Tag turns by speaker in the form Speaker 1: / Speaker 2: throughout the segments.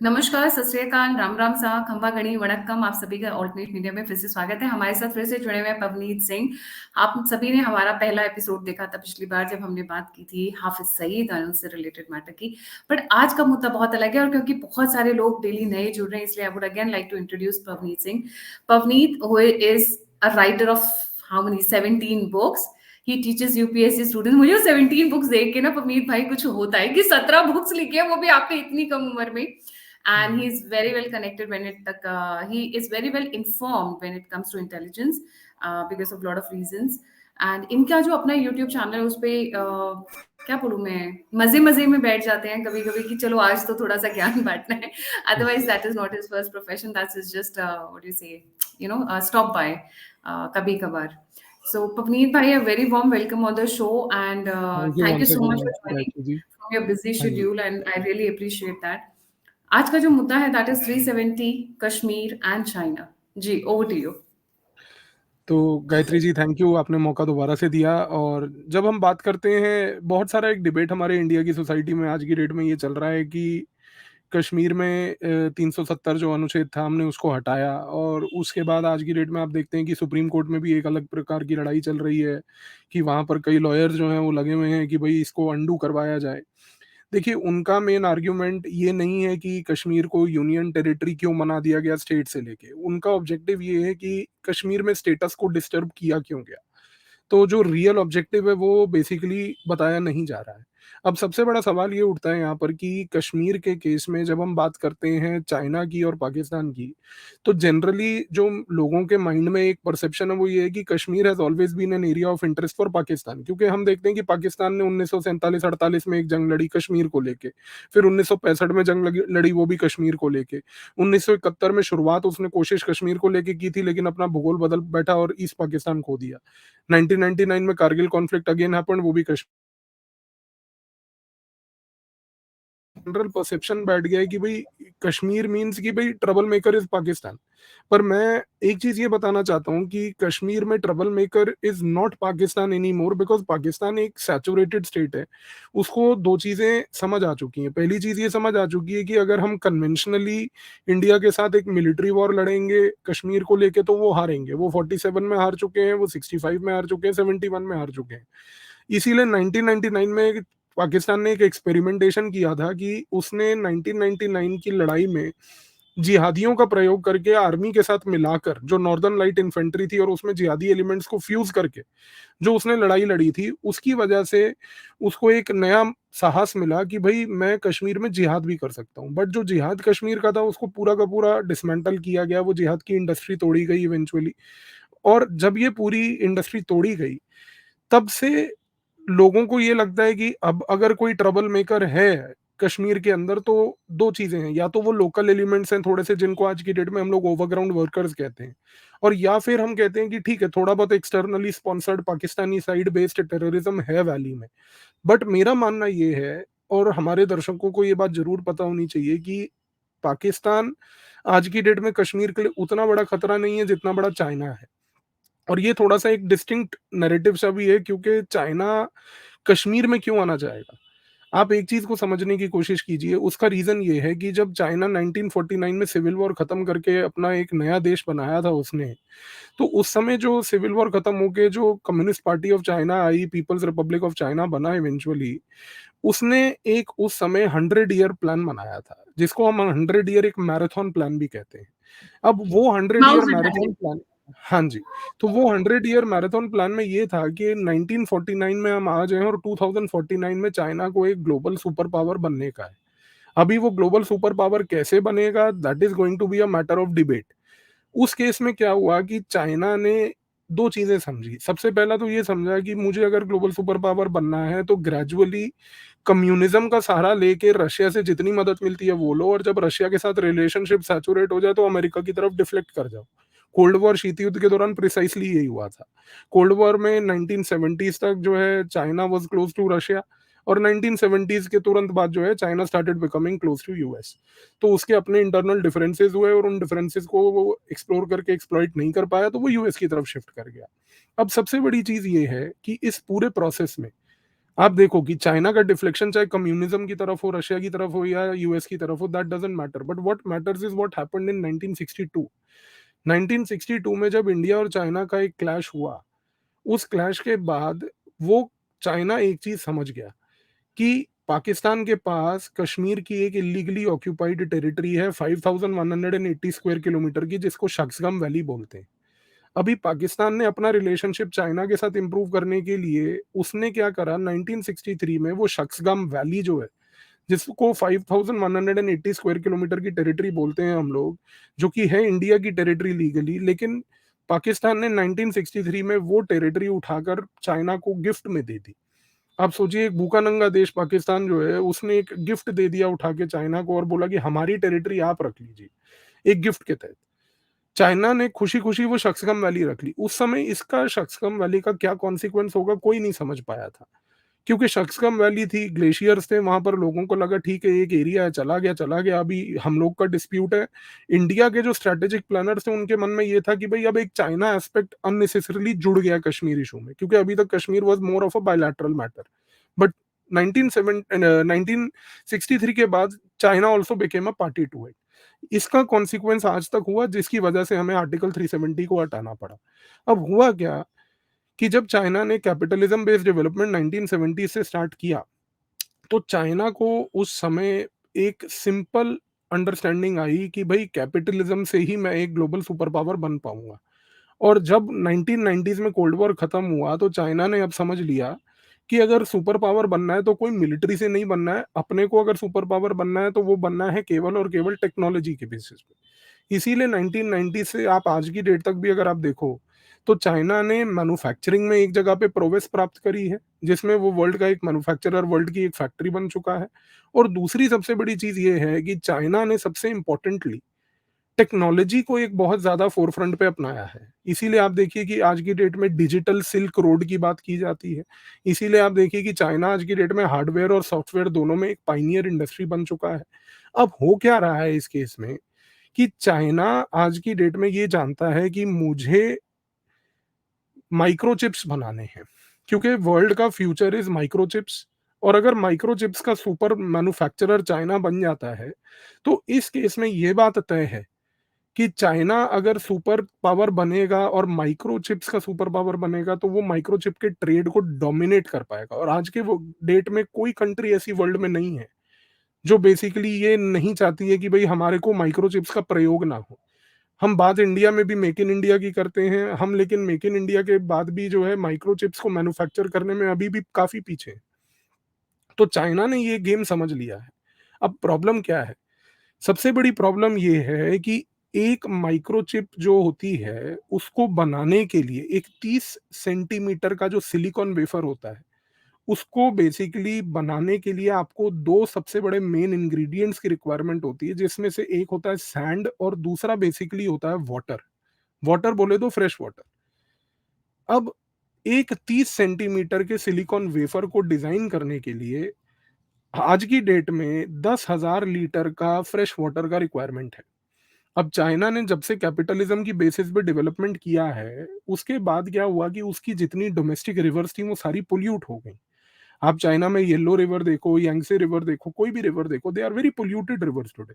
Speaker 1: नमस्कार, सत श्री अकाल, राम राम सा, खंबा गणी वणक्कम। आप सभी का ऑल्टरनेट मीडिया में फिर से स्वागत है। हमारे साथ फिर से जुड़े हुए हैं पवनीत सिंह। आप सभी ने हमारा पहला एपिसोड देखा था पिछली बार जब हमने बात की थी हाफिज सईद और उनसे रिलेटेड मैटर की। बट आज का मुद्दा बहुत अलग है और क्योंकि बहुत सारे लोग डेली नए जुड़ रहे हैं इसलिए I would again like to introduce Pavneet Singh. Pavneet who is a writer of how many 17 books. He teaches UPSC student. मुझे 17 बुक्स देख के ना पवनीत भाई कुछ होता है कि 17 बुक्स लिखी है वो भी आपने इतनी कम उम्र में। And
Speaker 2: Mhm.
Speaker 1: he's very well connected when he is very well informed when it comes to intelligence because of lot of reasons. And इनका जो अपना YouTube चैनल है उस पे क्या बोलूँ मैं, मजे मजे में बैठ जाते हैं कभी कभी कि चलो आज तो थोड़ा सा ज्ञान बांटना है। Otherwise that is not his first profession, that's is just what you से स्टॉप बाय कभी कभार. So Pavneet bhai, a very warm welcome on the show, and
Speaker 2: Thank you
Speaker 1: thank you
Speaker 2: once
Speaker 1: so much
Speaker 2: again,
Speaker 1: for joining
Speaker 2: Gayatri ji.
Speaker 1: from your busy
Speaker 2: हाँ जी,
Speaker 1: schedule, and I really appreciate that. आज का जो मुद्दा है that is 370 Kashmir and China. जी, over to you.
Speaker 2: तो गायत्री जी thank you, आपने मौका दोबारा से दिया। और जब हम बात करते हैं, बहुत सारा एक डिबेट हमारे इंडिया की सोसाइटी में आज की डेट में ये चल रहा है कि कश्मीर में 370 जो अनुच्छेद था हमने उसको हटाया, और उसके बाद आज की डेट में आप देखते हैं कि सुप्रीम कोर्ट में भी एक अलग प्रकार की लड़ाई चल रही है कि वहाँ पर कई लॉयर्स जो हैं वो लगे हुए हैं कि भाई इसको अंडू करवाया जाए। देखिए, उनका मेन आर्ग्यूमेंट ये नहीं है कि कश्मीर को यूनियन टेरिटरी क्यों बना दिया गया स्टेट से लेके। उनका ऑब्जेक्टिव ये है कि कश्मीर में स्टेटस को डिस्टर्ब किया क्यों गया। तो जो रियल ऑब्जेक्टिव है वो बेसिकली बताया नहीं जा रहा है। अब सबसे बड़ा सवाल ये उठता है यहाँ पर कि कश्मीर के केस में जब हम बात करते हैं चाइना की और पाकिस्तान की, तो जनरली जो लोगों के माइंड में एक परसेप्शन है वो ये है कि Kashmir has always been an area of interest for Pakistan, क्योंकि हम देखते हैं कि पाकिस्तान ने 1947-48 में एक जंग लड़ी कश्मीर को लेके, फिर 1965 में जंग लड़ी वो भी कश्मीर को लेके, 1971 में शुरुआत उसने कोशिश कश्मीर को लेके की थी लेकिन अपना भूगोल बदल बैठा और ईस्ट पाकिस्तान खो दिया। 1999 में कारगिल कॉन्फ्लिक्ट अगेन हैपेंड, वो भी जनरल परसेप्शन बैठ गया है कि भाई कश्मीर मीन्स कि भाई ट्रबल मेकर इज पाकिस्तान। पर मैं एक चीज ये बताना चाहता हूँ कि कश्मीर में trouble maker is not Pakistan any more, because Pakistan एक सैचुरेटेड स्टेट है। उसको दो चीजें समझ आ चुकी हैं। पहली चीज ये समझ आ चुकी है कि अगर हम कन्वेंशनली इंडिया के साथ एक मिलिट्री वॉर लड़ेंगे कश्मीर को लेके तो वो हारेंगे। वो 47 में हार चुके हैं, वो 65 में हार चुके हैं, 71 में हार चुके हैं। इसीलिए 1999 में पाकिस्तान ने एक एक्सपेरिमेंटेशन किया था कि उसने 1999 की लड़ाई में जिहादियों का प्रयोग करके आर्मी के साथ मिलाकर जो नॉर्दर्न लाइट इन्फेंट्री थी और उसमें जिहादी एलिमेंट्स को फ्यूज करके जो उसने लड़ाई लड़ी थी, उसकी वजह से उसको एक नया साहस मिला कि भाई मैं कश्मीर में जिहाद भी कर सकता हूँ। बट जो जिहाद कश्मीर का था उसको पूरा का पूरा डिसमेंटल किया गया, वो जिहाद की इंडस्ट्री तोड़ी गई इवेंचुअली। और जब ये पूरी इंडस्ट्री तोड़ी गई तब से लोगों को ये लगता है कि अब अगर कोई ट्रबल मेकर है कश्मीर के अंदर तो दो चीजें हैं, या तो वो लोकल एलिमेंट्स हैं थोड़े से जिनको आज की डेट में हम लोग ओवरग्राउंड वर्कर्स कहते हैं, और या फिर हम कहते हैं कि ठीक है थोड़ा बहुत externally sponsored Pakistani side based terrorism है वैली में। बट मेरा मानना ये है, और हमारे दर्शकों को ये बात जरूर पता होनी चाहिए कि पाकिस्तान आज की डेट में कश्मीर के लिए उतना बड़ा खतरा नहीं है जितना बड़ा चाइना है। और ये थोड़ा-सा एक डिस्टिंक्ट नैरेटिव सा भी है, क्योंकि चाइना कश्मीर में क्यों आना चाहेगा? आप एक चीज़ को समझने की कोशिश कीजिए, उसका रीज़न ये है कि जब चाइना 1949 में सिविल वॉर खत्म करके अपना एक नया देश बनाया था उसने, तो उस समय जो सिविल वॉर खत्म होके जो कम्युनिस्ट पार्टी ऑफ चाइना आई, पीपल्स रिपब्लिक ऑफ चाइना बना इवेंचुअली, उसने एक उस समय 100 ईयर प्लान बनाया था, जिसको हम 100 ईयर एक मैराथन प्लान भी कहते हैं। अब वो 100
Speaker 1: माओ
Speaker 2: ईयर
Speaker 1: जेडुंग.
Speaker 2: मैराथन प्लान, हाँ जी, तो वो 100 ईयर मैराथन प्लान में ये था कि 1949 में हम आ जाएँ और 2049 में चाइना को एक ग्लोबल सुपर पावर बनने का है। अभी वो ग्लोबल सुपर पावर कैसे बनेगा, that is going to be a matter of debate. उस केस में क्या हुआ कि चाइना ने 2 चीज़ें समझी। सबसे पहला तो ये समझा कि मुझे अगर ग्लोबल सुपर पावर बनना है तो ग्रेजुअली कम्युनिज़्म का सहारा लेके रशिया से जितनी मदद मिलती है वो लो, और जब रशिया के साथ रिलेशनशिप सैचुरेट हो जाए तो अमेरिका की तरफ डिफ्लेक्ट कर जाओ। कोल्ड वॉर शीत युद्ध के दौरान प्रिसाइसली यही हुआ था। कोल्ड वॉर में 1970s तक जो है China was close to Russia, और 1970s के तुरंत बाद जो है China started becoming close to US. तो उसके अपने इंटरनल डिफरेंसेस हुए और उन डिफरेंसेस को वो एक्सप्लोर करके एक्सप्लॉइट नहीं कर पाया तो वो यूएस की तरफ शिफ्ट कर गया। अब सबसे बड़ी चीज़ ये है कि इस पूरे प्रोसेस में आप देखो कि चाइना का डिफ्लेक्शन चाहे कम्युनिज्म की तरफ हो, रशिया की तरफ हो या यूएस की तरफ हो, that doesn't matter, but what matters is what happened in 1962। 1962 में जब इंडिया और चाइना का एक क्लैश हुआ, उस क्लैश के बाद वो चाइना एक चीज समझ गया कि पाकिस्तान के पास कश्मीर की एक इलीगली ऑक्यूपाइड टेरिटरी है 5180 स्क्वायर किलोमीटर की, जिसको शक्सगम वैली बोलते हैं। अभी पाकिस्तान ने अपना रिलेशनशिप चाइना के साथ इंप्रूव करने के लिए उसने क्या करा, 1963 में वो शक्सगम वैली जो है, जिसको 5180 स्क्वायर किलोमीटर की टेरिटरी बोलते हैं हम लोग, जो कि है इंडिया की टेरिटरी लीगली, लेकिन पाकिस्तान ने 1963 में वो टेरिटरी उठाकर चाइना को गिफ्ट में दे दी। आप सोचिए, एक भूखा नंगा देश पाकिस्तान जो है, उसने एक गिफ्ट दे दिया उठा के चाइना को और बोला कि हमारी टेरिटरी आप रख लीजिए, एक गिफ्ट के तहत। चाइना ने खुशी-खुशी वो शक्सगम वैली रख ली। उस समय इसका शक्सगम वैली का क्या कॉन्सिक्वेंस होगा कोई नहीं समझ पाया था। क्योंकि शक्सगम वैली थी, ग्लेशियर्स थे, वहाँ पर लोगों को लगा ठीक है एक एरिया है, चला गया, अभी हम लोग का डिस्प्यूट है। इंडिया के जो स्ट्रैटेजिक प्लानर्स थे उनके मन में ये था कि भई अब एक चाइना एस्पेक्ट अननेसेसरीली जुड़ गया कश्मीर इश्यू में, क्योंकि अभी तक Kashmir was more of a bilateral matter. But 1963 के बाद China also became a party to it. इसका कॉन्सिक्वेंस आज तक हुआ, जिसकी वजह से हमें आर्टिकल 370 को हटाना पड़ा। अब हुआ क्या कि जब चाइना ने कैपिटलिज्म बेस्ड डेवलपमेंट 1970 से स्टार्ट किया, तो चाइना को उस समय एक सिंपल अंडरस्टैंडिंग आई कि भाई कैपिटलिज्म से ही मैं एक ग्लोबल सुपर पावर बन पाऊंगा। और जब 1990s में कोल्ड वॉर खत्म हुआ, तो चाइना ने अब समझ लिया कि अगर सुपर पावर बनना है तो कोई मिलिट्री से नहीं बनना है, अपने को अगर सुपर पावर बनना है तो वो बनना है केवल और केवल टेक्नोलॉजी के बेसिस पे। इसीलिए 1990 से आप आज की डेट तक भी अगर आप देखो, तो चाइना ने मैन्युफैक्चरिंग में एक जगह पे प्रोग्रेस प्राप्त करी है, जिसमें वो वर्ल्ड का एक मैन्युफैक्चरर, वर्ल्ड की एक फैक्ट्री बन चुका है। और दूसरी सबसे बड़ी चीज ये है कि चाइना ने सबसे इंपॉर्टेंटली टेक्नोलॉजी को एक बहुत ज़्यादा फ़ोरफ्रंट पे अपनाया है। इसीलिए आप देखिए कि आज की डेट में डिजिटल सिल्क रोड की बात की जाती है। इसीलिए आप देखिए कि चाइना आज की डेट में हार्डवेयर और सॉफ्टवेयर दोनों में एक पायनियर इंडस्ट्री बन चुका है। अब हो क्या रहा है इस केस में कि चाइना आज की डेट में ये जानता है कि मुझे माइक्रोचिप्स बनाने हैं, क्योंकि वर्ल्ड का फ्यूचर इज़ माइक्रोचिप्स। और अगर माइक्रोचिप्स का सुपर मैन्युफैक्चरर चाइना बन जाता है, तो इस केस में ये बात तय है कि चाइना अगर सुपर पावर बनेगा और माइक्रोचिप्स का सुपर पावर बनेगा, तो वो माइक्रोचिप के ट्रेड को डोमिनेट कर पाएगा। और आज के वो डेट में कोई कंट्री ऐसी वर्ल्ड में नहीं है जो बेसिकली ये नहीं चाहती है कि भाई हमारे को माइक्रोचिप्स का प्रयोग ना हो। हम बात इंडिया में भी मेक इन इंडिया की करते हैं हम, लेकिन मेक इन इंडिया के बाद भी जो है माइक्रोचिप्स को मैन्युफैक्चर करने में अभी भी काफी पीछे हैं। तो चाइना ने ये गेम समझ लिया है। अब प्रॉब्लम क्या है? सबसे बड़ी प्रॉब्लम ये है कि एक माइक्रोचिप जो होती है, उसको बनाने के लिए एक 30 सेंटीमीटर का जो सिलिकॉन वेफर होता है, उसको बेसिकली बनाने के लिए आपको 2 सबसे बड़े मेन इंग्रीडिएंट्स की रिक्वायरमेंट होती है, जिसमें से एक होता है सैंड और दूसरा बेसिकली होता है वाटर। वाटर बोले तो फ्रेश वाटर। अब एक 30 सेंटीमीटर के सिलिकॉन वेफर को डिज़ाइन करने के लिए आज की डेट में 10,000 लीटर का फ्रेश वाटर का रिक्वायरमेंट है। अब चाइना ने जब से कैपिटलिज्म की बेसिस पे डेवलपमेंट किया है, उसके बाद क्या हुआ कि उसकी जितनी डोमेस्टिक रिवर्स थी वो सारी पोल्यूट हो गई। आप चाइना में येलो रिवर देखो, यांगसे रिवर देखो, कोई भी रिवर देखो, they are very polluted rivers today.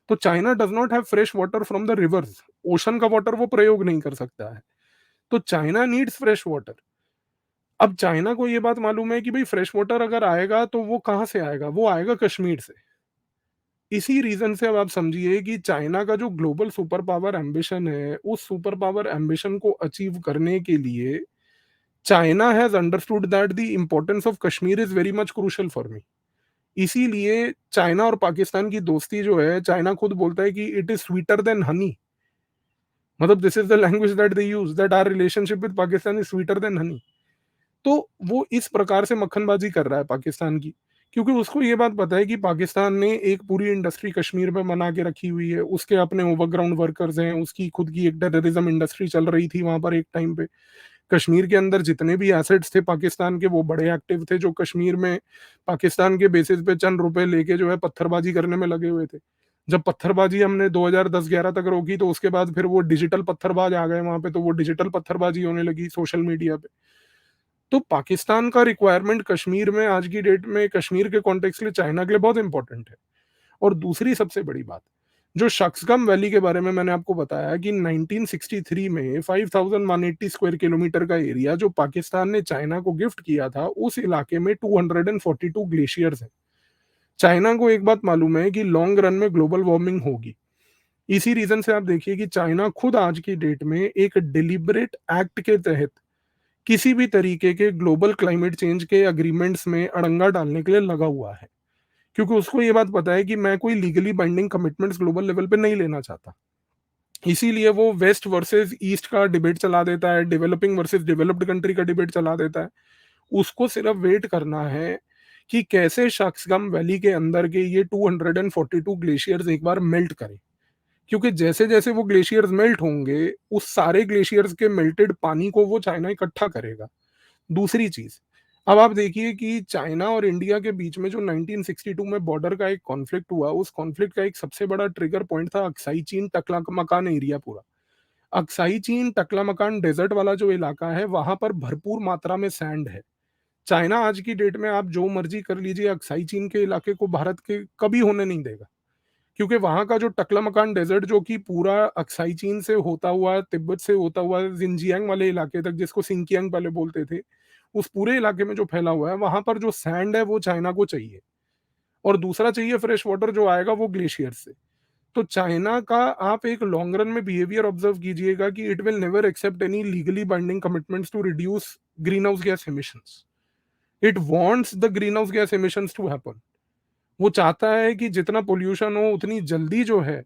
Speaker 2: तो China does not have fresh water from the rivers. Ocean का वाटर वो प्रयोग नहीं कर सकता है। तो चाइना नीड्स फ्रेश वाटर। अब चाइना को ये बात मालूम है कि भाई फ्रेश वाटर अगर आएगा तो वो कहाँ से आएगा? वो आएगा कश्मीर से। इसी रीजन से अब आप समझिए कि चाइना का जो ग्लोबल सुपर पावर एम्बिशन है, उस सुपर पावर एम्बिशन को अचीव करने के लिए China has understood that the importance of Kashmir is very much crucial for me. इसीलिए चाइना और पाकिस्तान की दोस्ती जो है, चाइना खुद बोलता है कि it is sweeter than honey. मतलब this is the language that they use, that our relationship with Pakistan is sweeter than honey. तो वो इस प्रकार से मक्खनबाजी कर रहा है पाकिस्तान की, क्योंकि उसको ये बात पता है कि पाकिस्तान ने एक पूरी इंडस्ट्री कश्मीर में बना के रखी हुई है, उसके अपने ओवरग्राउंड वर्कर्स हैं, उसकी खुद की एक टेररिज्म इंडस्ट्री चल रही थी वहां पर एक टाइम पे। कश्मीर के अंदर जितने भी एसेट्स थे पाकिस्तान के, वो बड़े एक्टिव थे, जो कश्मीर में पाकिस्तान के बेसिस पे चंद रुपए लेके जो है पत्थरबाजी करने में लगे हुए थे। जब पत्थरबाजी हमने 2010-11 तक रोकी, तो उसके बाद फिर वो डिजिटल पत्थरबाज आ गए वहां पे, तो वो डिजिटल पत्थरबाजी होने लगी सोशल मीडिया पे। तो पाकिस्तान का रिक्वायरमेंट कश्मीर में आज की डेट में कश्मीर के कॉन्टेक्स्ट के लिए चाइना के लिए बहुत इंपॉर्टेंट है। और दूसरी सबसे बड़ी बात, जो शक्सगम वैली के बारे में मैंने आपको बताया कि 1963 में 5180 स्क्वायर किलोमीटर का एरिया जो पाकिस्तान ने चाइना को गिफ्ट किया था, उस इलाके में 242 ग्लेशियर्स हैं। चाइना को एक बात मालूम है कि लॉन्ग रन में ग्लोबल वार्मिंग होगी। इसी रीजन से आप देखिए कि चाइना खुद आज की डेट में एक डिलिबरेट एक्ट के तहत किसी भी तरीके के ग्लोबल क्लाइमेट चेंज के अग्रीमेंट्स में अड़ंगा डालने के लिए लगा हुआ है, क्योंकि उसको ये बात पता है कि मैं कोई legally binding commitments global level पे नहीं लेना चाहता। इसीलिए वो वेस्ट वर्सेस ईस्ट का डिबेट चला देता है, डेवलपिंग वर्सेस डेवलप्ड कंट्री का डिबेट चला देता है। उसको सिर्फ वेट करना है कि कैसे शक्सगम वैली के अंदर के ये 242 ग्लेशियर्स एक बार मेल्ट करें, क्योंकि जैसे-जैसे वो ग्लेशियर्स मेल्ट होंगे, उस सारे ग्लेशियर्स के मेल्टेड पानी को वो चाइना इकट्ठा करेगा। दूसरी चीज़, अब आप देखिए कि चाइना और इंडिया के बीच में जो 1962 में बॉर्डर का एक कॉन्फ्लिक्ट हुआ, उस कॉन्फ्लिक्ट का एक सबसे बड़ा ट्रिगर पॉइंट था अक्साई चीन टकलामकान एरिया पूरा। अक्साई चीन टकलामकान डेजर्ट वाला जो इलाका है, वहाँ पर भरपूर मात्रा में सैंड है। चाइना आज की डेट में आप जो मर्ज़ी कर लीजिए, अक्साई चीन के इलाके को भारत के कभी होने नहीं देगा। क्योंकि वहाँ का जो टकलामकान डेजर्ट जो कि पूरा अक्साई चीन से होता हुआ, तिब्बत से होता हुआ जिनजियांग वाले इलाके तक, जिसको सिंकियांग पहले बोलते थे, उस पूरे इलाके में जो फैला हुआ है, वहाँ पर जो सैंड है वो चाइना को चाहिए। और दूसरा चाहिए फ्रेश वाटर जो आएगा वो ग्लेशियर से। तो चाइना का आप एक लॉन्ग रन में बिहेवियर ऑब्जर्व कीजिएगा कि it will never accept any legally binding commitments to reduce greenhouse gas emissions. It wants the greenhouse gas emissions to happen. वो चाहता है कि जितना पोल्यूशन हो उतनी जल्दी जो है,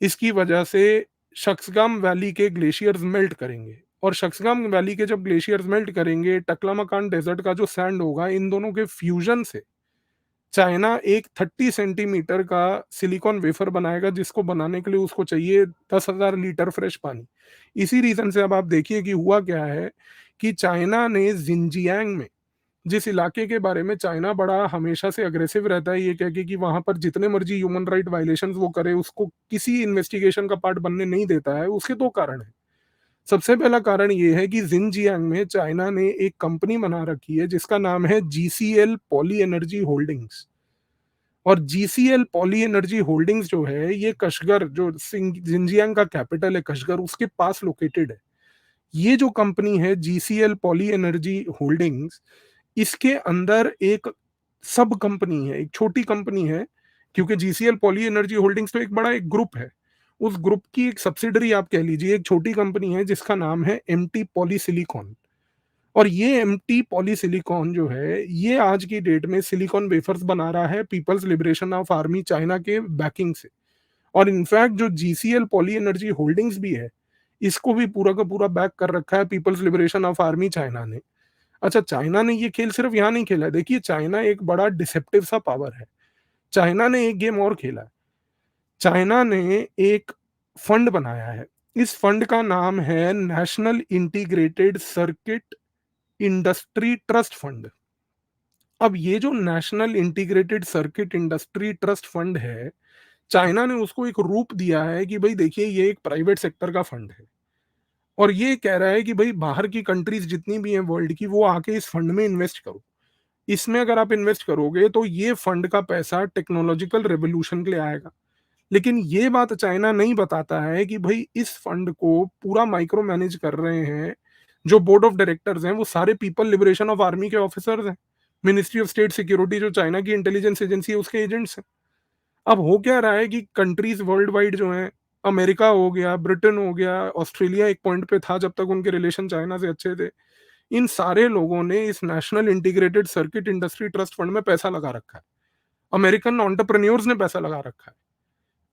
Speaker 2: इसकी वजह से शक्सगाम वैली के ग्लेशियर्स मेल्ट करेंगे। और शक्सगाम वैली के जब ग्लेशियर्स मेल्ट करेंगे, टकलामकान डेजर्ट का जो सैंड होगा, इन दोनों के फ्यूजन से चाइना एक 30 सेंटीमीटर का सिलिकॉन वेफर बनाएगा, जिसको बनाने के लिए उसको चाहिए 10,000 लीटर फ्रेश पानी। इसी रीजन से अब आप देखिए कि हुआ क्या है कि चाइना ने जिनजियांग में, जिस इलाके के बारे में चाइना बड़ा हमेशा से अग्रेसिव रहता है ये कह के कि वहां पर जितने मर्जी ह्यूमन राइट वायलेशंस वो करे, उसको किसी इन्वेस्टिगेशन का पार्ट बनने नहीं देता है। उसके दो कारण है। सबसे पहला कारण ये है कि जिनजियांग में चाइना ने एक कंपनी बना रखी है जिसका नाम है जीसीएल पॉली एनर्जी होल्डिंग्स। और जीसीएल पॉली एनर्जी होल्डिंग्स जो है, ये कशगर जो जिनजियांग का कैपिटल है कशगर, उसके पास लोकेटेड है। ये जो कंपनी है जीसीएल पॉली एनर्जी होल्डिंग्स, इसके अंदर एक सब कंपनी है, एक छोटी कंपनी है, क्योंकि जीसीएल पॉली एनर्जी होल्डिंग्स तो एक बड़ा एक ग्रुप है। उस ग्रुप की एक सब्सिडरी आप कह लीजिए, एक छोटी कंपनी है जिसका नाम है एमटी पॉलीसिलिकॉन। और ये एमटी पॉलीसिलिकॉन जो है, ये आज की डेट में सिलिकॉन वेफर्स बना रहा है people's liberation of army China के बैकिंग से। और इनफैक्ट जो जीसीएल पॉली एनर्जी होल्डिंग्स भी है, इसको भी पूरा का पूरा बैक कर रखा है people's liberation of army China ने। अच्छा, चाइना ने ये खेल सिर्फ यहाँ नहीं खेला है। देखिए, चाइना एक बड़ा डिसेप्टिव सा पावर है। चाइना ने एक गेम और खेला है। चाइना ने एक फंड बनाया है। इस फंड का नाम है national integrated circuit industry trust fund. अब ये जो national integrated circuit industry trust fund है, चाइना ने उसको एक रूप दिया है कि भाई देखिए, ये एक प्राइवेट सेक्टर का फंड है। और ये कह रहा है कि भाई बाहर की कंट्रीज जितनी भी हैं वर्ल्ड की, वो आके इस फंड में इन्वेस्ट करो। इसमें अगर आप इन्वेस्ट करोगे तो ये फंड का पैसा टेक्नोलॉजिकल रेवोल्यूशन के लिए आएगा। लेकिन ये बात चाइना नहीं बताता है कि भाई इस फंड को पूरा माइक्रो मैनेज कर रहे हैं, जो बोर्ड ऑफ डायरेक्टर्स हैं वो सारे पीपल लिबरेशन ऑफ आर्मी के ऑफिसर्स हैं। मिनिस्ट्री ऑफ स्टेट सिक्योरिटी जो चाइना की इंटेलिजेंस एजेंसी है, उसके एजेंट्स हैं। अब हो क्या रहा है कि कंट्रीज वर्ल्ड वाइड जो हैं, अमेरिका हो गया, ब्रिटेन हो गया, ऑस्ट्रेलिया एक पॉइंट पे था जब तक उनके रिलेशन चाइना से अच्छे थे, इन सारे लोगों ने इस national integrated circuit industry trust fund में पैसा लगा रखा है। अमेरिकन एंटरप्रेन्योर्स ने पैसा लगा रखा है।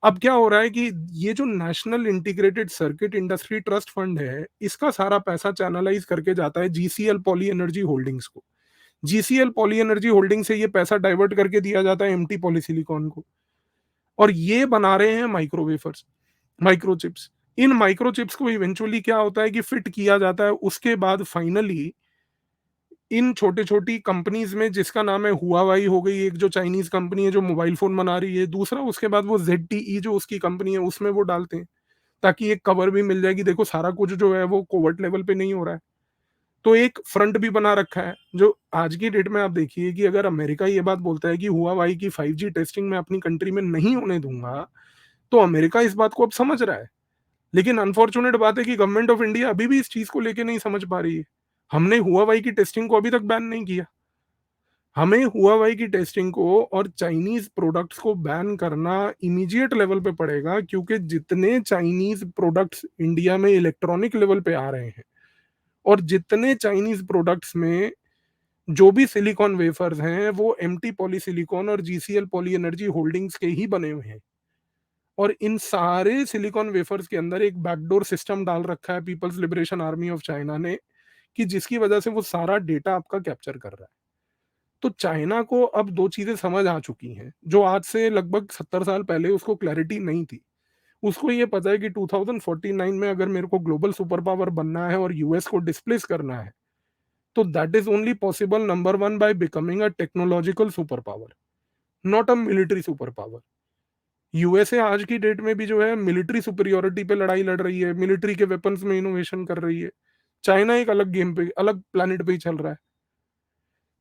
Speaker 2: अब क्या हो रहा है कि ये जो national integrated circuit industry trust fund है, इसका सारा पैसा चैनलाइज करके जाता है जीसीएल पॉली एनर्जी होल्डिंग्स को। जीसीएल पॉली एनर्जी होल्डिंग से ये पैसा डाइवर्ट करके दिया जाता है एमटी पॉलीसिलिकॉन को। और ये बना रहे हैं माइक्रो वेफर्स, माइक्रो चिप्स। इन माइक्रो चिप्स को इवेंचुअली क्या होता है कि फिट किया जाता है, उसके बाद फाइनली इन छोटी-छोटी कंपनीज में, जिसका नाम है हुआवाई हो गई, एक जो चाइनीज़ कंपनी है जो मोबाइल फ़ोन बना रही है, दूसरा उसके बाद वो ज़ेडटीई जो उसकी कंपनी है, उसमें वो डालते हैं, ताकि एक कवर भी मिल जाए कि देखो सारा कुछ जो है वो कोवर्ट लेवल पे नहीं हो रहा है। तो एक फ्रंट भी बना रखा है, जो आज की डेट में आप देखिए कि अगर अमेरिका ये बात बोलता है कि हुआवाई की 5G टेस्टिंग मैं अपनी कंट्री में नहीं होने दूँगा, तो अमेरिका इस बात को अब समझ रहा है। लेकिन अनफॉर्च्यूनेट बात है कि गवर्नमेंट ऑफ इंडिया अभी भी इस चीज़ को लेके नहीं समझ पा रही है। हमने हुआवाई की टेस्टिंग को अभी तक बैन नहीं किया। हमें हुआवाई की टेस्टिंग को और चाइनीज़ प्रोडक्ट्स को बैन करना इमीडिएट लेवल पे पड़ेगा, क्योंकि जितने चाइनीज़ प्रोडक्ट्स इंडिया में इलेक्ट्रॉनिक लेवल पे आ रहे हैं और जितने चाइनीज़ प्रोडक्ट्स में जो भी सिलिकॉन वेफर्स हैं, वो एमटी पॉलीसिलिकॉन और जीसीएल पॉली एनर्जी होल्डिंग्स के ही बने हुए हैं। और इन सारे सिलिकॉन वेफर्स के अंदर एक बैकडोर सिस्टम डाल रखा है people's liberation army of China ने, कि जिसकी वजह से वो सारा डेटा आपका कैप्चर कर रहा है। तो चाइना को अब 2 चीज़ें समझ आ चुकी हैं, जो आज से लगभग 70 साल पहले उसको क्लैरिटी नहीं थी। उसको ये पता है कि 2049 में अगर मेरे को ग्लोबल सुपर पावर बनना है और यूएस को डिस्प्लेस करना है, तो that is only possible number 1 by becoming a technological super power, not a military super power. USA आज की डेट में भी जो है मिलिट्री सुपीरियॉरिटी पे लड़ाई लड़ रही है, मिलिट्री के वेपन्स में इनोवेशन कर रही है। चाइना एक अलग गेम पे, अलग प्लैनेट पे ही चल रहा है।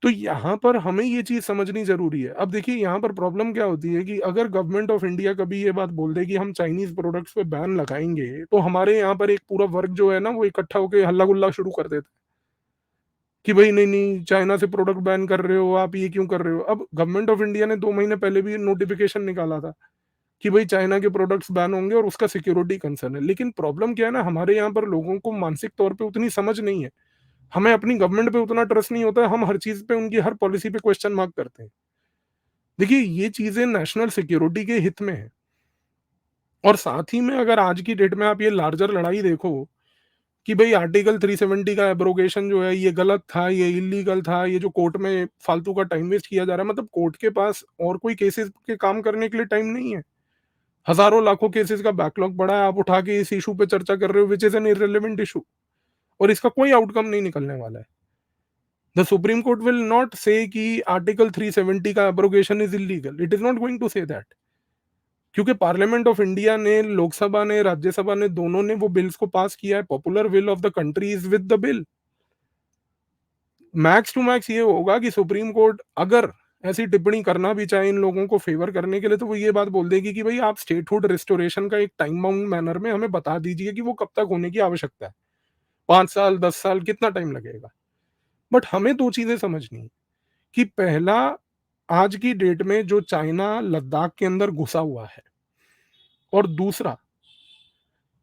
Speaker 2: तो यहाँ पर हमें ये चीज़ समझनी ज़रूरी है। अब देखिए यहाँ पर प्रॉब्लम क्या होती है कि अगर गवर्नमेंट ऑफ इंडिया कभी ये बात बोल दे कि हम चाइनीज़ प्रोडक्ट्स पे बैन लगाएँगे, तो हमारे यहाँ पर एक पूरा वर्ग जो है ना वो इकट्ठा होके हल्ला-गुल्ला शुरू कर देता है कि भई नहीं-नहीं चाइना से प्रोडक्ट बैन कर रहे हो, आप ये क्यों कर रहे हो? अब गवर्नमेंट ऑफ इंडिया ने 2 महीने पहले भी नोटिफ़िकेशन निकाला था कि भई चाइना के प्रोडक्ट्स बैन होंगे और उसका सिक्योरिटी कंसर्न है। लेकिन प्रॉब्लम क्या है ना, हमारे यहाँ पर लोगों को मानसिक तौर पे उतनी समझ नहीं है। हमें अपनी गवर्नमेंट पे उतना ट्रस्ट नहीं होता है, हम हर चीज़ पे उनकी हर पॉलिसी पे क्वेश्चन मार्क करते हैं। देखिए ये चीज़ें नेशनल सिक्योरिटी के हित में है। और साथ ही में अगर आज की डेट में आप ये लार्जर लड़ाई देखो कि भई आर्टिकल 370 का एब्रोगेशन जो है ये गलत था, ये इल्लीगल था, ये जो कोर्ट में फालतू का टाइम वेस्ट किया जा रहा है, मतलब कोर्ट के पास और कोई केसेस के काम करने के लिए टाइम नहीं है। हज़ारों लाखों केसेस का बैकलॉग पड़ा है, आप उठा के इस इश्यू पे चर्चा कर रहे हो which is an irrelevant issue, और इसका कोई आउटकम नहीं निकलने वाला है। The supreme court will not say कि आर्टिकल 370 का abrogation is illegal, it is not going to say that, क्योंकि पार्लियामेंट ऑफ इंडिया ने, लोकसभा ने, राज्यसभा ने, दोनों ने वो बिल्स को पास किया है। Popular will of the country is with the bill. Max to max ये होगा कि सुप्रीम कोर्ट अगर ऐसी टिप्पणी करना भी चाहे इन लोगों को फेवर करने के लिए, तो वो ये बात बोल देगी कि भाई आप स्टेटहुड रिस्टोरेशन का एक टाइम बाउंड मैनर में हमें बता दीजिए कि वो कब तक होने की आवश्यकता है। 5 साल, 10 साल, कितना टाइम लगेगा? बट हमें दो चीजें समझनी है कि पहला, आज की डेट में जो चाइना लद्दाख के अंदर घुसा हुआ है, और दूसरा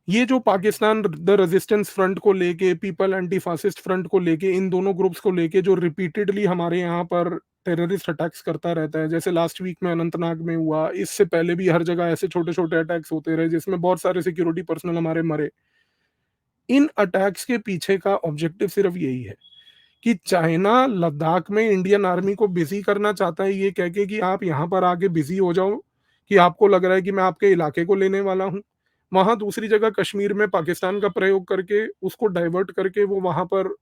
Speaker 2: ये जो पाकिस्तान द रेजिस्टेंस फ्रंट को लेके, पीपल एंटी फासिस्ट फ्रंट को लेके, इन दोनों ग्रुप्स को लेके जो रिपीटेडली हमारे यहाँ पर टेररिस्ट अटैक्स करता रहता है, जैसे लास्ट वीक में अनंतनाग में हुआ, इससे पहले भी हर जगह ऐसे छोटे छोटे अटैक्स होते रहे जिसमें बहुत सारे सिक्योरिटी पर्सनल हमारे मरे। इन अटैक्स के पीछे का ऑब्जेक्टिव सिर्फ यही है कि चाइना लद्दाख में इंडियन आर्मी को बिजी करना चाहता है, ये कह के कि आप यहाँ पर आके बिजी हो जाओ, कि आपको लग रहा है कि मैं आपके इलाके को लेने वाला हूँ। वहाँ दूसरी जगह कश्मीर में पाकिस्तान का प्रयोग करके उसको डाइवर्ट करके वो वहाँ पर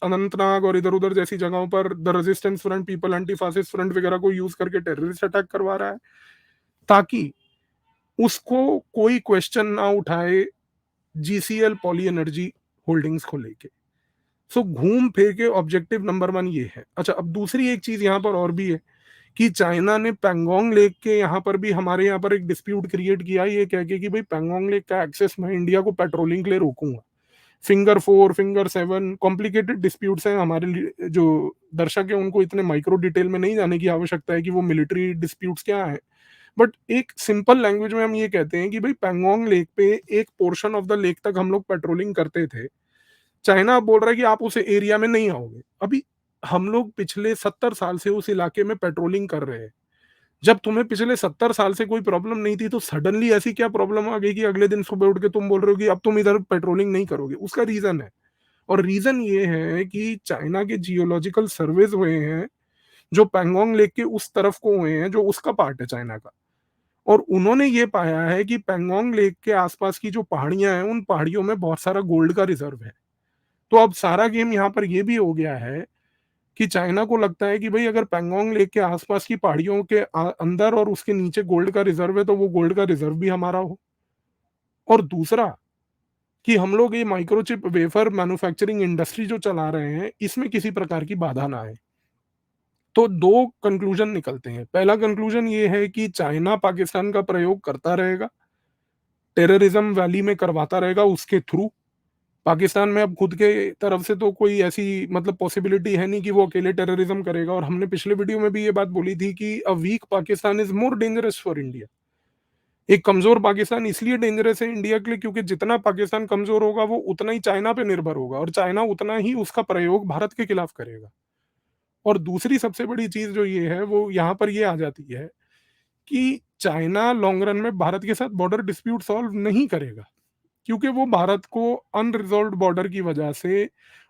Speaker 2: अनंतनाग और इधर उधर जैसी जगहों पर the resistance front, people anti fascist front वगैरह को यूज करके टेररिस्ट अटैक करवा रहा है, ताकि उसको कोई क्वेश्चन ना उठाए जीसीएल पॉली एनर्जी होल्डिंग्स को लेके। सो घूम फिर के ऑब्जेक्टिव नंबर 1 ये है। अच्छा, अब दूसरी एक चीज़ यहाँ पर और भी है कि चाइना ने पैंगोंग लेक के यहाँ पर भी हमारे यहाँ पर एक डिस्प्यूट क्रिएट किया, ये कह के कि भई पैंगोंग लेक का एक्सेस मैं इंडिया को पेट्रोलिंग के लिए रोकूँगा। फिंगर 4, फिंगर 7 कॉम्प्लिकेटेड डिस्प्यूट्स हैं हमारे लिए, जो दर्शक हैं उनको इतने माइक्रो डिटेल में नहीं जाने की आवश्यकता है कि वो मिलिट्री डिस्प्यूट्स क्या हैं। बट एक सिंपल लैंग्वेज में हम ये कहते हैं कि भई पैंगोंग लेक पे एक पोर्शन ऑफ द लेक तक हम लोग पेट्रोलिंग करते थे। चाइना अब बोल रहा है कि आप उस एरिया में नहीं आओगे। अभी हम लोग पिछले 70 साल से उस इलाके में पेट्रोलिंग कर रहे हैं। जब तुम्हें पिछले 70 साल से कोई प्रॉब्लम नहीं थी, तो सडनली ऐसी क्या प्रॉब्लम आ गई कि अगले दिन सुबह उठ के तुम बोल रहे हो कि अब तुम इधर पेट्रोलिंग नहीं करोगे? उसका रीज़न है, और रीज़न ये है कि चाइना के जियोलॉजिकल सर्वेज़ हुए हैं, जो पैंगोंग लेक के उस तरफ को हुए हैं, जो उसका पार्ट है चाइना का। और उन्होंने ये पाया है कि पैंगोंग लेक के आसपास की जो पहाड़ियाँ हैं, उन पहाड़ियों में बहुत सारा गोल्ड का रिज़र्व है। तो अब सारा गेम यहाँ पर ये भी हो गया है कि चाइना को लगता है कि भाई अगर पैंगोंग लेक के आसपास की पहाड़ियों के अंदर और उसके नीचे गोल्ड का रिजर्व है, तो वो गोल्ड का रिजर्व भी हमारा हो। और दूसरा, कि हम लोग ये माइक्रोचिप वेफर मैन्युफैक्चरिंग इंडस्ट्री जो चला रहे हैं, इसमें किसी प्रकार की बाधा ना आए। तो 2 कंक्लूजन निकलते हैं। पहला कंक्लूजन ये है कि चाइना पाकिस्तान का प्रयोग करता रहेगा, टेररिज्म वैली में करवाता रहेगा उसके थ्रू। पाकिस्तान में अब खुद के तरफ से तो कोई ऐसी मतलब पॉसिबिलिटी है नहीं कि वो अकेले टेररिज्म करेगा, और हमने पिछले वीडियो में भी ये बात बोली थी कि a weak Pakistan is more dangerous for India. एक कमज़ोर पाकिस्तान इसलिए डेंजरस है इंडिया के लिए क्योंकि जितना पाकिस्तान कमज़ोर होगा, वो उतना ही चाइना पे निर्भर होगा और चाइना उतना ही उसका प्रयोग भारत के खिलाफ करेगा। और दूसरी सबसे बड़ी चीज़ जो ये है, वो यहाँ पर ये आ जाती है कि चाइना लॉन्ग रन में भारत के साथ बॉर्डर डिस्प्यूट सॉल्व नहीं करेगा, क्योंकि वो भारत को अनरिज़ॉल्व्ड बॉर्डर की वजह से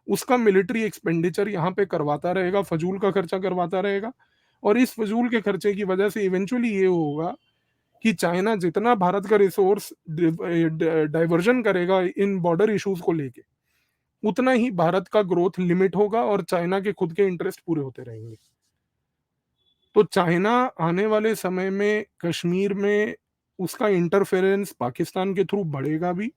Speaker 2: उसका मिलिट्री एक्सपेंडिचर यहाँ पे करवाता रहेगा, फ़जूल का खर्चा करवाता रहेगा। और इस फ़जूल के खर्चे की वजह से इवेंचुअली ये होगा कि चाइना जितना भारत का रिसोर्स डाइवर्जन करेगा इन बॉर्डर इश्यूज को लेके, उतना ही भारत का ग्रोथ लिमिट होगा और चाइना के खुद के इंटरेस्ट पूरे होते रहेंगे। तो चाइना आने वाले समय में कश्मीर में उसका इंटरफेरेंस पाकिस्तान के थ्रू बढ़ेगा भी,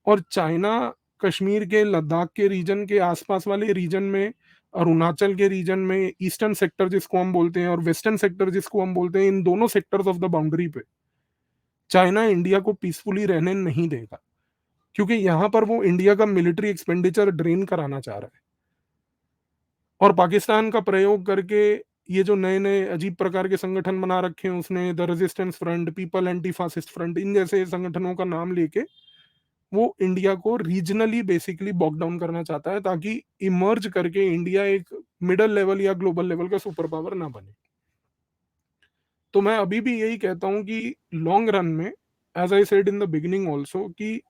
Speaker 2: और चाइना कश्मीर के लद्दाख के रीजन के आसपास वाले रीजन में, अरुणाचल के रीजन में, ईस्टर्न सेक्टर जिसको हम बोलते हैं और वेस्टर्न सेक्टर जिसको हम बोलते हैं, इन दोनों सेक्टर्स ऑफ द बाउंड्री पे चाइना इंडिया को पीसफुली रहने नहीं देगा, क्योंकि यहाँ पर वो इंडिया का मिलिट्री एक्सपेंडिचर ड्रेन कराना चाह रहा है। और पाकिस्तान का प्रयोग करके ये जो नए-नए अजीब प्रकार के संगठन बना रखे हैं उसने, the resistance front, people anti fascist front, इन जैसे संगठनों का नाम लेके वो इंडिया को रीजनली बेसिकली बॉक डाउन करना चाहता है, ताकि इमर्ज करके इंडिया एक मिडल लेवल या ग्लोबल लेवल का सुपर पावर ना बने। तो मैं अभी भी यही कहता हूँ कि लॉन्ग रन में, as I said in the beginning also, कि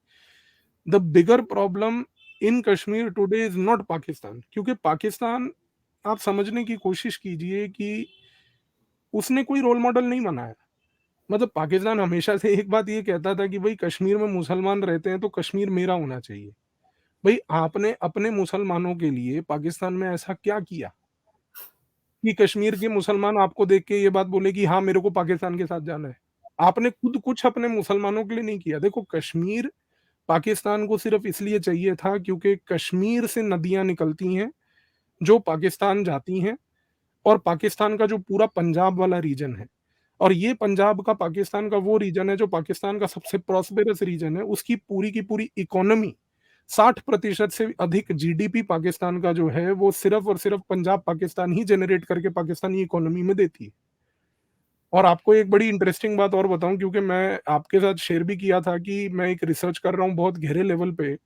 Speaker 2: the bigger problem in Kashmir today is not Pakistan, क्योंकि पाकिस्तान, आप समझने की कोशिश कीजिए कि उसने कोई रोल मॉडल नहीं बनाया। मतलब पाकिस्तान हमेशा से एक बात ये कहता था कि भई कश्मीर में मुसलमान रहते हैं तो कश्मीर मेरा होना चाहिए। भई आपने अपने मुसलमानों के लिए पाकिस्तान में ऐसा क्या किया कि कश्मीर के मुसलमान आपको देख के ये बात बोले कि हाँ, मेरे को पाकिस्तान के साथ जाना है। आपने खुद कुछ अपने मुसलमानों के लिए नहीं किया। देखो, कश्मीर पाकिस्तान को सिर्फ़ इसलिए चाहिए था क्योंकि कश्मीर से नदियाँ निकलती हैं, जो पाकिस्तान जाती हैं, और पाकिस्तान का जो पूरा पंजाब वाला रीजन है, और ये पंजाब का पाकिस्तान का वो रीजन है जो पाकिस्तान का सबसे प्रॉस्पेरस रीजन है, उसकी पूरी की पूरी इकोनॉमी 60% से अधिक जीडीपी पाकिस्तान का जो है, वो सिर्फ़ और सिर्फ़ पंजाब पाकिस्तान ही जनरेट करके पाकिस्तानी इकोनॉमी में देती है। और आपको एक बड़ी इंटरेस्टिंग बात और बताऊँ, क्योंकि मैं आपके साथ शेयर भी किया था कि मैं एक रिसर्च कर रहा हूँ बहुत गहरे लेवल पे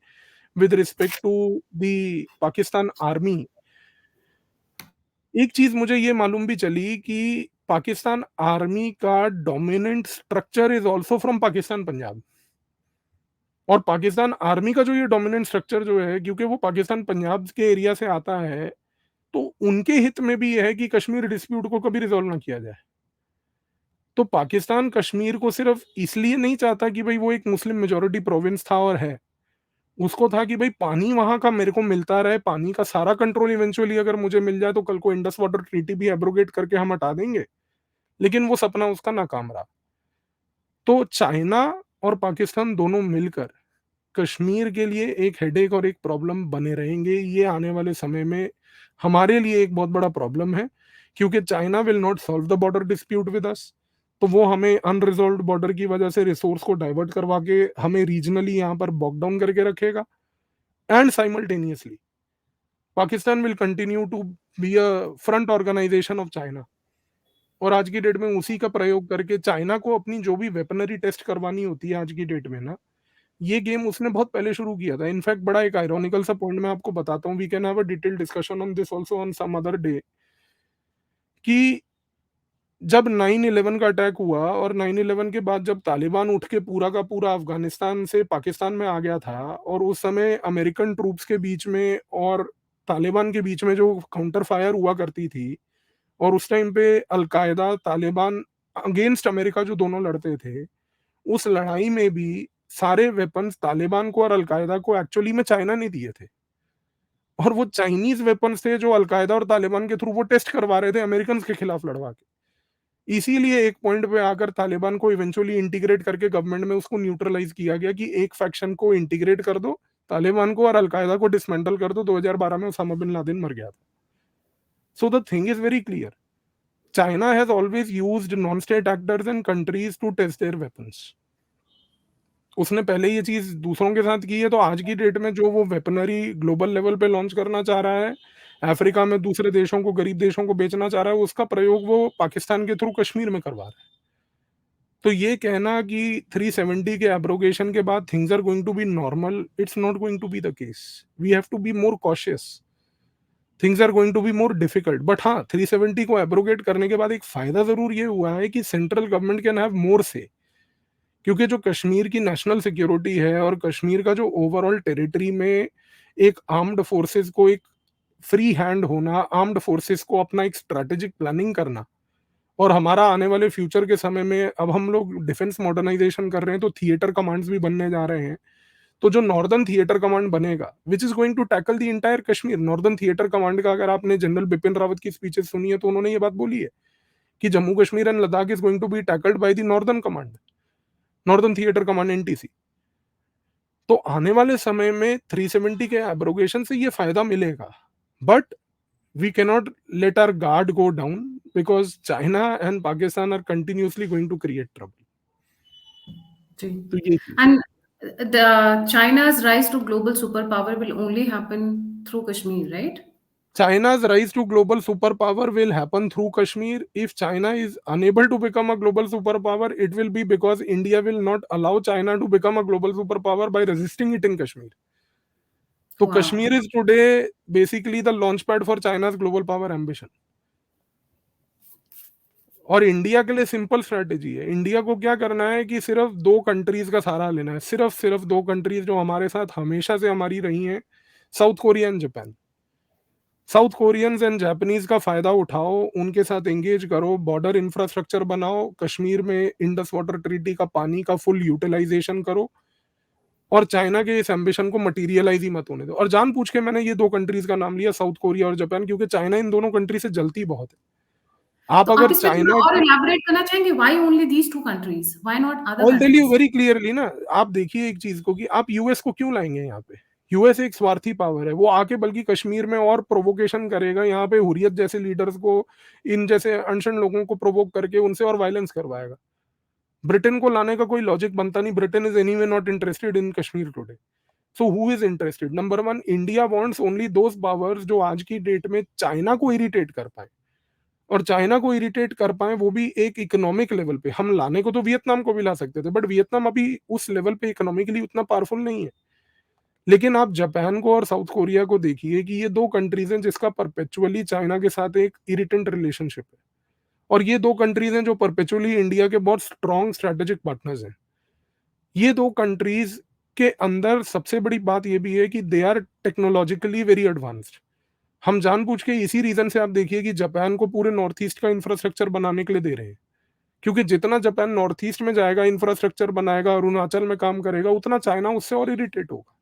Speaker 2: with respect to the Pakistan army. एक चीज़ मुझे ये मालूम भी चली कि पाकिस्तान आर्मी का dominant structure is also from Pakistan Punjab. और पाकिस्तान आर्मी का जो ये डोमिनेंट स्ट्रक्चर जो है, क्योंकि वो पाकिस्तान पंजाब के एरिया से आता है, तो उनके हित में भी ये है कि कश्मीर डिस्प्यूट को कभी रिज़ॉल्व ना किया जाए। तो पाकिस्तान कश्मीर को सिर्फ़ इसलिए नहीं चाहता कि भई वो एक मुस्लिम मेजॉरिटी प्रोविंस था और है। उसको था कि भई पानी वहाँ का मेरे को मिलता रहे, पानी का सारा कंट्रोल इवेंचुअली अगर मुझे मिल जाए तो कल को इंडस वाटर ट्रीटी भी एब्रोगेट करके हम हटा देंगे। लेकिन वो सपना उसका नाकाम रहा। तो चाइना और पाकिस्तान दोनों मिलकर कश्मीर के लिए एक हेडेक और एक प्रॉब्लम बने रहेंगे। ये आने वाले समय में हमारे लिए एक बहुत बड़ा प्रॉब्लम है, क्योंकि China will not solve the border dispute with us. तो वो हमें अनरिज़ॉल्व्ड बॉर्डर की वजह से रिसोर्स को डाइवर्ट करवा के हमें रीजनली यहाँ पर बॉक डाउन करके रखेगा, and simultaneously Pakistan will continue to be a front organisation of China. और आज की डेट में उसी का प्रयोग करके चाइना को अपनी जो भी वेपनरी टेस्ट करवानी होती है आज की डेट में ना, ये गेम उसने बहुत पहले शुरू किया था। इनफैक्ट बड़ा एक आयरॉनिकल सा पॉइंट मैं आपको बताता हूँ, we can have a detailed discussion on this also on some other day, कि जब 9/11 का अटैक हुआ और 9/11 के बाद जब तालिबान उठ के पूरा का पूरा अफ़गानिस्तान से पाकिस्तान में आ गया था, और उस समय अमेरिकन ट्रूप्स के बीच में और तालिबान के बीच में जो काउंटर फायर हुआ करती थी, और उस टाइम पे अल-कायदा, तालिबान अगेंस्ट अमेरिका जो दोनों लड़ते थे, उस लड़ाई में भी सारे वेपन्स तालिबान को और अल-कायदा को एक्चुअली में चाइना ने दिए थे। और वो चाइनीज़ वेपन्स थे जो अल-कायदा और तालिबान के थ्रू वो टेस्ट करवा रहे थे अमेरिकन्स के खिलाफ लड़वा के। इसीलिए एक पॉइंट पे आकर तालिबान को इवेंचुअली इंटीग्रेट करके गवर्नमेंट में उसको न्यूट्रलाइज किया गया कि एक फैक्शन को इंटीग्रेट कर दो, तालिबान को, और अलकायदा को डिसमेंटल कर दो। 2012 में उसामा बिन लादेन मर गया था। So the thing is very clear, China has always used non state actors and countries to test their weapons. उसने पहले ये चीज दूसरों के साथ की है, तो आज की डेट में जो वो वेपनरी ग्लोबल लेवल पे लॉन्च करना चाह रहा है, अफ्रीका में दूसरे देशों को, गरीब देशों को बेचना चाह रहा है, उसका प्रयोग वो पाकिस्तान के थ्रू कश्मीर में करवा रहा है। तो ये कहना कि 370 के एब्रोगेशन के बाद things are going to be normal, it's not going to be the case. We have to be more cautious, things are going to be more difficult. But हाँ, 370 को एब्रोगेट करने के बाद एक फायदा जरूर ये हुआ है कि central government can have more से, क्योंकि जो कश्मीर की नेशनल सिक्योरिटी है और कश्मीर का जो ओवरऑल टेरिटरी में एक आर्म्ड फोर्सेस को एक फ्री हैंड होना, आर्म्ड फोर्सेस को अपना एक स्ट्रेटेजिक प्लानिंग करना, और हमारा आने वाले फ्यूचर के समय में अब हम लोग डिफेंस मॉडर्नाइजेशन कर रहे हैं, तो थिएटर कमांड्स भी बनने जा रहे हैं। तो जो नॉर्दर्न थिएटर कमांड बनेगा, which is going to tackle the entire Kashmir, northern theatre command का अगर आपने जनरल बिपिन रावत की स्पीचेस सुनी है तो उन्होंने ये बात बोली है कि Jammu Kashmir and Ladakh is going to be tackled by the northern command, northern theatre command, NTC. तो आने वाले समय में 370 के एब्रोगेशन से ये फायदा मिलेगा, but we cannot let our guard go down because China and Pakistan are continuously going to create trouble. तो ये
Speaker 1: And the China's rise to global superpower will only happen through Kashmir, right?
Speaker 2: China's rise to global superpower will happen through Kashmir. If China is unable to become a global superpower, it will be because India will not allow China to become a global superpower by resisting it in Kashmir. So
Speaker 1: Wow.
Speaker 2: Kashmir is today basically the launchpad for China's global power ambition. और India के लिए simple strategy है। India को क्या करना है कि सिर्फ 2 कंट्रीज का सहारा लेना है, सिर्फ 2 कंट्रीज जो हमारे साथ हमेशा से हमारी रही हैं, south Korea and Japan. South Koreans and Japanese का फायदा उठाओ, उनके साथ एंगेज करो, बॉर्डर इंफ्रास्ट्रक्चर बनाओ, कश्मीर में इंडस वाटर ट्रीटी का पानी का फुल यूटिलाइजेशन करो, और चाइना के इस एम्बिशन को मटीरियलाइज ही मत होने दो। और जान पूछ के मैंने ये 2 कंट्रीज का नाम लिया, साउथ कोरिया और जापान, क्योंकि चाइना इन दोनों कंट्री से जलती बहुत है। आप
Speaker 1: तो
Speaker 2: अगर
Speaker 1: आप इसमें थोड़ा
Speaker 2: चाइना
Speaker 1: और एलैबोरेट करना चाहेंगे, why only these 2 countries, why not other
Speaker 2: all tell you
Speaker 1: countries?
Speaker 2: Very clearly ना, आप देखिए एक चीज को कि आप यूएस को क्यों लाएंगे यहाँ पे। यूएस एक स्वार्थी पावर है, वो आके बल्कि कश्मीर में और प्रोवोकेशन करेगा, यहाँ पे हुरियत जैसे लीडर्स को, इन जैसे अनशन लोगों को प्रोवोक करके उनसे और वायलेंस करवाएगा। ब्रिटेन को लाने का कोई लॉजिक बनता नहीं, Britain is anyway not interested in Kashmir today. So who is interested? Number 1, India wants only those powers जो आज की डेट में चाइना को इरिटेट कर पाए, और चाइना को इरिटेट कर पाए वो भी एक इकोनॉमिक लेवल पे। हम लाने को तो वियतनाम को भी ला सकते थे, बट वियतनाम अभी उस लेवल पे इकोनॉमिकली उतना पावरफुल नहीं है। लेकिन आप जापान को और साउथ कोरिया को देखिए कि ये 2 कंट्रीज हैं जिसका परपेचुअली चाइना के साथ एक इरिटेंट रिलेशनशिप है, और ये 2 कंट्रीज हैं जो परपेचुअली इंडिया के बहुत स्ट्रॉन्ग स्ट्रेटेजिक पार्टनर्स हैं। ये 2 कंट्रीज के अंदर सबसे बड़ी बात ये भी है कि they are technologically very advanced. हम जानबूझ के इसी रीजन से आप देखिए कि जापान को पूरे नॉर्थ ईस्ट का इंफ्रास्ट्रक्चर बनाने के लिए दे रहे हैं, क्योंकि जितना जापान नॉर्थ ईस्ट में जाएगा, इंफ्रास्ट्रक्चर बनाएगा, अरुणाचल में काम करेगा, उतना चाइना उससे और इरिटेट होगा।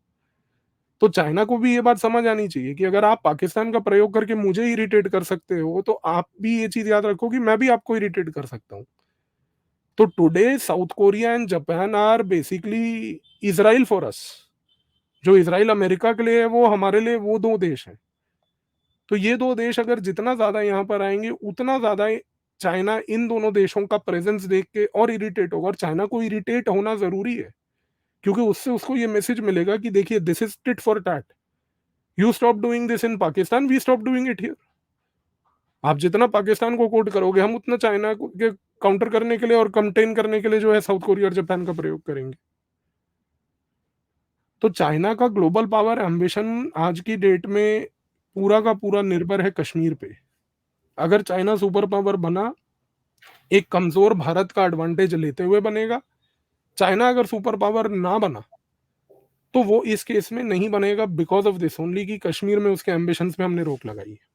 Speaker 2: तो चाइना को भी ये बात समझ आनी चाहिए कि अगर आप पाकिस्तान का प्रयोग करके मुझे इरिटेट कर सकते हो, तो आप भी ये चीज याद रखो कि मैं भी आपको इरिटेट कर सकता हूँ। तो today south Korea and Japan are basically Israel for us. जो इजराइल अमेरिका के लिए है, वो हमारे लिए वो 2 देश हैं। तो ये 2 देश अगर जितना ज्यादा यहाँ पर आएंगे, उतना ज्यादा चाइना इन दोनों देशों का प्रेजेंस देख के और इरिटेट होगा। और चाइना को इरिटेट होना जरूरी है, क्योंकि उससे उसको ये मैसेज मिलेगा कि देखिए, this is tit for tat. You stop doing this in Pakistan, we stop doing it here. आप जितना पाकिस्तान को कोट करोगे, हम उतना चाइना के काउंटर करने के लिए और कंटेन करने के लिए जो है साउथ कोरिया और जापान का प्रयोग करेंगे। तो चाइना का ग्लोबल पावर एम्बिशन आज की डेट में पूरा का पूरा निर्भर है कश्मीर पे। अगर चाइना सुपर पावर बना, एक कमजोर भारत का एडवांटेज लेते हुए बनेगा। चाइना अगर सुपर पावर ना बना, तो वो इस केस में नहीं बनेगा बिकॉज ऑफ दिस ओनली कि कश्मीर में उसके एम्बिशंस पे हमने रोक लगाई है।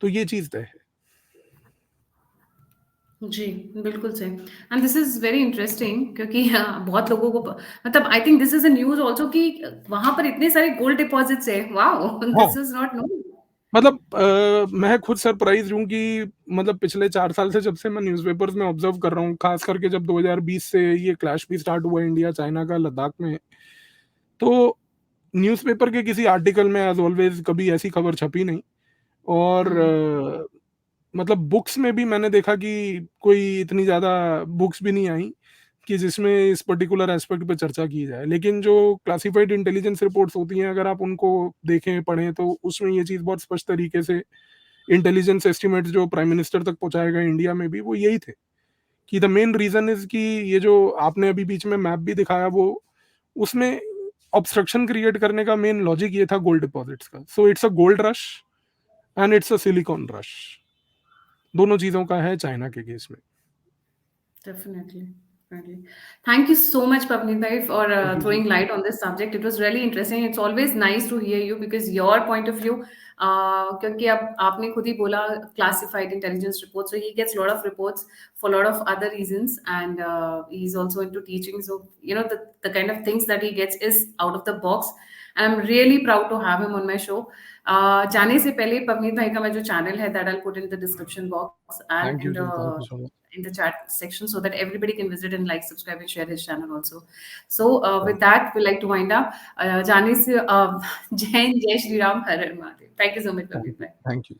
Speaker 2: तो ये चीज तय है।
Speaker 1: जी, बिल्कुल सही। And this is very interesting, क्योंकि बहुत लोगों को मतलब I think this is a news also कि वहाँ पर इतने सारे गोल्ड डिपॉज़िट्स हैं। वाओ!
Speaker 2: हाँ,
Speaker 1: दिस इज़ नॉट नोन।
Speaker 2: मतलब मैं खुद सरप्राइज़ हूँ कि मतलब पिछले 4 साल से जब से मैं न्यूज़पेपर्स में ऑब्ज़र्व कर रहा हूँ, ख़ास करके जब 2020 से ये क्लैश भी स्टार्ट हुआ इंडिया चाइना का लद्दाख में, तो न्यूज़पेपर के किसी आर्टिकल में एज़ ऑलवेज़ कभी ऐसी खबर छपी नहीं और मतलब बुक्स में भी मैंने देखा कि कोई इतनी ज़्यादा बुक्स भी नहीं आई कि जिसमें इस पर्टिकुलर एस्पेक्ट पे चर्चा की जाए। लेकिन जो क्लासिफाइड इंटेलिजेंस रिपोर्ट्स होती हैं, अगर आप उनको देखें, पढ़ें, तो उसमें ये चीज़ बहुत स्पष्ट तरीके से इंटेलिजेंस एस्टीमेट्स जो प्राइम मिनिस्टर तक पहुँचाए गए इंडिया में भी, वो यही थे कि द मेन रीज़न इज़ कि ये जो आपने अभी बीच में मैप भी दिखाया, वो उसमें ऑब्स्ट्रक्शन क्रिएट करने का मेन लॉजिक ये था गोल्ड डिपॉज़िट्स का। So it's a gold rush and it's a silicon rush. दोनों चीज़ों का है चाइना के केस में।
Speaker 1: Definitely. Definitely. Thank you so much, Pavneet bhai, for
Speaker 2: ji, ji.
Speaker 1: throwing light on this subject. It was really interesting. It's always nice to hear you because your point of view, क्योंकि अब आपने खुद ही बोला classified intelligence reports, so he gets a lot of reports for a lot of other reasons, and he's also into teaching. So you know the kind of things that he gets is out of the box, and I'm really proud to have him on my show. जाने से पहले पवनीत भाई का मैं जो channel है that I'll put in the description box and
Speaker 2: thank you ji, thank you so much.
Speaker 1: in the chat section so that everybody can visit and like, subscribe, and share his channel also. So with
Speaker 2: thank
Speaker 1: that, we like to wind up. जाने से जय हिंद, जय श्री राम, हर हर Mahadev. Thank you so much,
Speaker 2: thank
Speaker 1: Pavneet
Speaker 2: you,
Speaker 1: bhai.
Speaker 2: Thank you.